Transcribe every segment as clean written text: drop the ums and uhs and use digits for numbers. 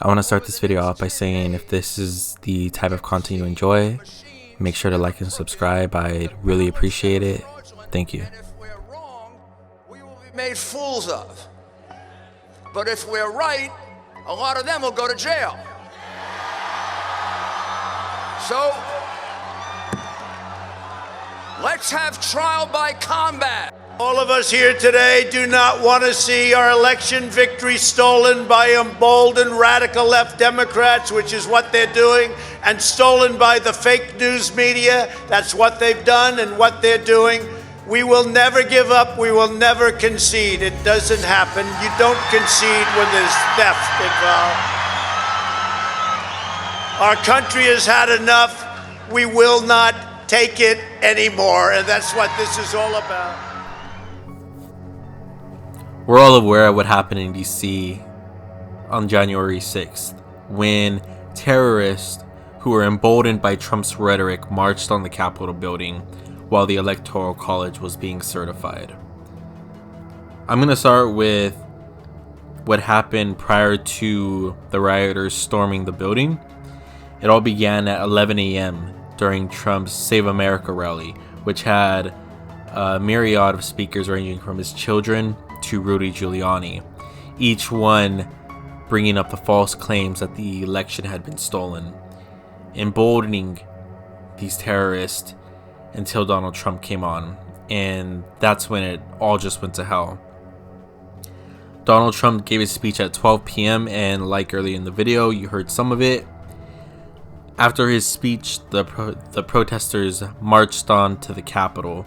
I want to start this video off by saying if this is the type of content you enjoy, make sure to like and subscribe. I'd really appreciate it. Thank you. And if we're wrong, we will be made fools of. But if we're right, a lot of them will go to jail. So, let's have trial by combat. All of us here today do not want to see our election victory stolen by emboldened radical left Democrats, which is what they're doing, and stolen by the fake news media. That's what they've done and what they're doing. We will never give up. We will never concede. It doesn't happen. You don't concede when there's theft involved. Our country has had enough. We will not take it anymore, and that's what this is all about. We're all aware of what happened in DC on January 6th when terrorists who were emboldened by Trump's rhetoric marched on the Capitol building while the Electoral College was being certified. I'm going to start with what happened prior to the rioters storming the building. It all began at 11 a.m. during Trump's Save America rally, which had a myriad of speakers ranging from his children to Rudy Giuliani, each one bringing up the false claims that the election had been stolen, emboldening these terrorists until Donald Trump came on, and that's when it all just went to hell. Donald Trump gave his speech at 12 p.m. and like earlier in the video, you heard some of it. After his speech, the protesters marched on to the Capitol.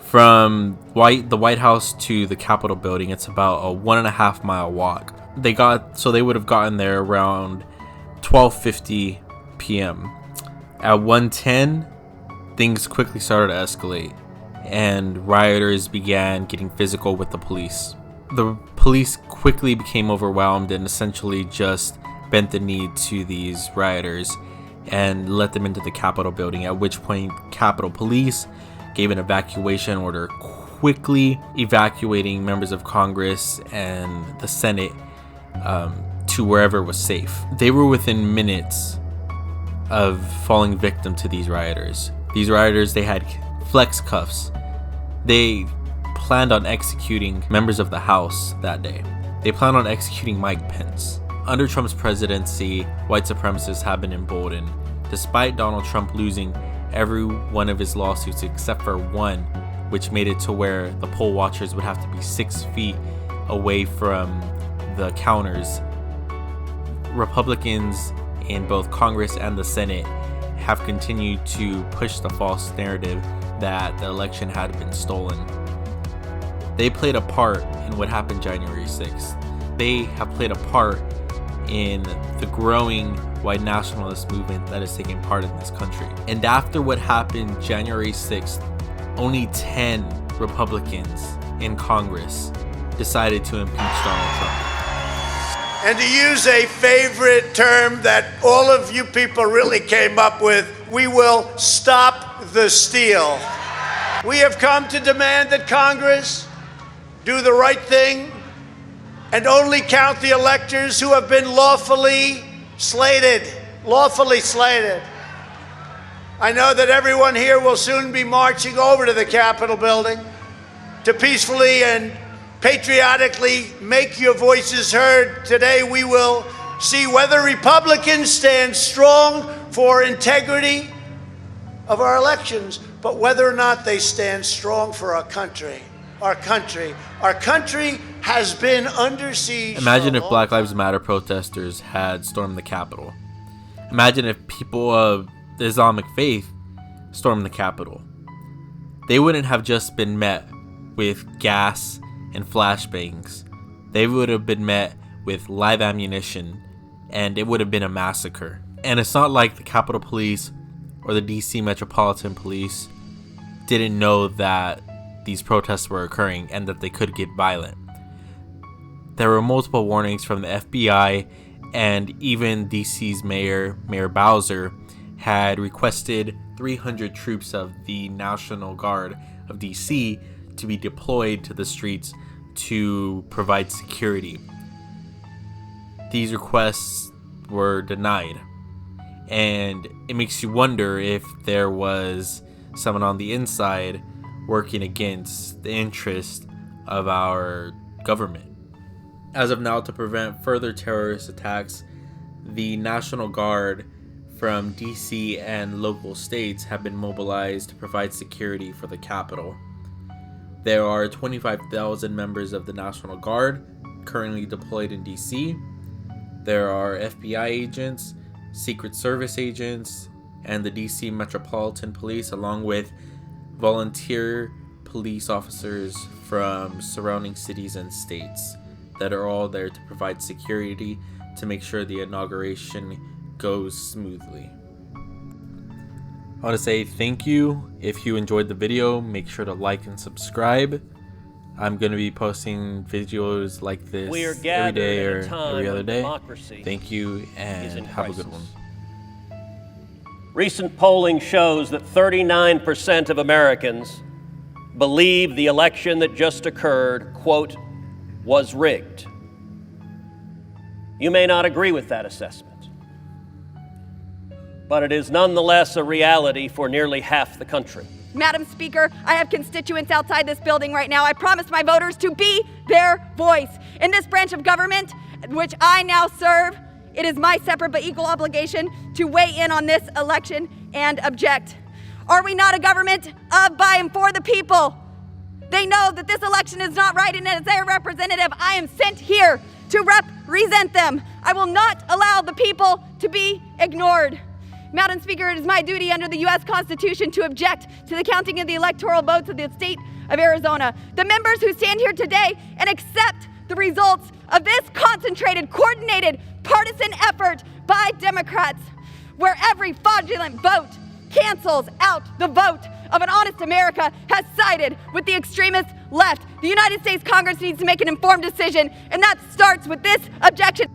From the White House to the Capitol building, it's about a 1.5 mile walk. They would have gotten there around 12:50 p.m. At 1:10, things quickly started to escalate, and rioters began getting physical with the police. The police quickly became overwhelmed and essentially just bent the knee to these rioters and let them into the Capitol building, at which point Capitol Police gave an evacuation order, quickly evacuating members of Congress and the Senate to wherever was safe. They were within minutes of falling victim to these rioters. These rioters, they had flex cuffs. They planned on executing members of the House that day. They planned on executing Mike Pence. Under Trump's presidency, white supremacists have been emboldened. Despite Donald Trump losing every one of his lawsuits except for one, which made it to where the poll watchers would have to be 6 feet away from the counters, Republicans in both Congress and the Senate have continued to push the false narrative that the election had been stolen. They played a part in what happened January 6th. They have played a part in the growing white nationalist movement that is taking part in this country. And after what happened January 6th, only 10 Republicans in Congress decided to impeach Donald Trump. And to use a favorite term that all of you people really came up with, we will stop the steal. We have come to demand that Congress do the right thing and only count the electors who have been lawfully slated. I know that everyone here will soon be marching over to the Capitol building to peacefully and patriotically make your voices heard. Today we will see whether Republicans stand strong for integrity of our elections, but whether or not they stand strong for our country. Our country has been under siege. Imagine if Black Lives Matter protesters had stormed the Capitol. Imagine if people of the Islamic faith stormed the Capitol. They wouldn't have just been met with gas and flashbangs. They would have been met with live ammunition, and it would have been a massacre. And it's not like the Capitol Police or the DC Metropolitan Police didn't know that these protests were occurring and that they could get violent. There were multiple warnings from the FBI, and even DC's Mayor Bowser had requested 300 troops of the National Guard of DC to be deployed to the streets to provide security. these requests were denied. And it makes you wonder if there was someone on the inside working against the interest of our government. As of now, to prevent further terrorist attacks, the National Guard from DC and local states have been mobilized to provide security for the Capitol. There are 25,000 members of the National Guard currently deployed in DC. There are FBI agents, Secret Service agents, and the DC Metropolitan Police, along with volunteer police officers from surrounding cities and states that are all there to provide security to make sure the inauguration goes smoothly. I want to say thank you. If you enjoyed the video, make sure to like and subscribe. I'm going to be posting videos like this every day or every other day. Thank you and have a good one. Recent polling shows that 39% of Americans believe the election that just occurred, quote, was rigged. You may not agree with that assessment, but it is nonetheless a reality for nearly half the country. Madam Speaker, I have constituents outside this building right now. I promised my voters to be their voice. In this branch of government, which I now serve, it is my separate but equal obligation to weigh in on this election and object. Are we not a government of, by, and for the people? They know that this election is not right, and as their representative, I am sent here to represent them. I will not allow the people to be ignored. Madam Speaker, it is my duty under the U.S. Constitution to object to the counting of the electoral votes of the state of Arizona. The members who stand here today and accept the results of this concentrated, coordinated, partisan effort by Democrats, where every fraudulent vote cancels out the vote of an honest America, has sided with the extremist left. The United States Congress needs to make an informed decision, and that starts with this objection.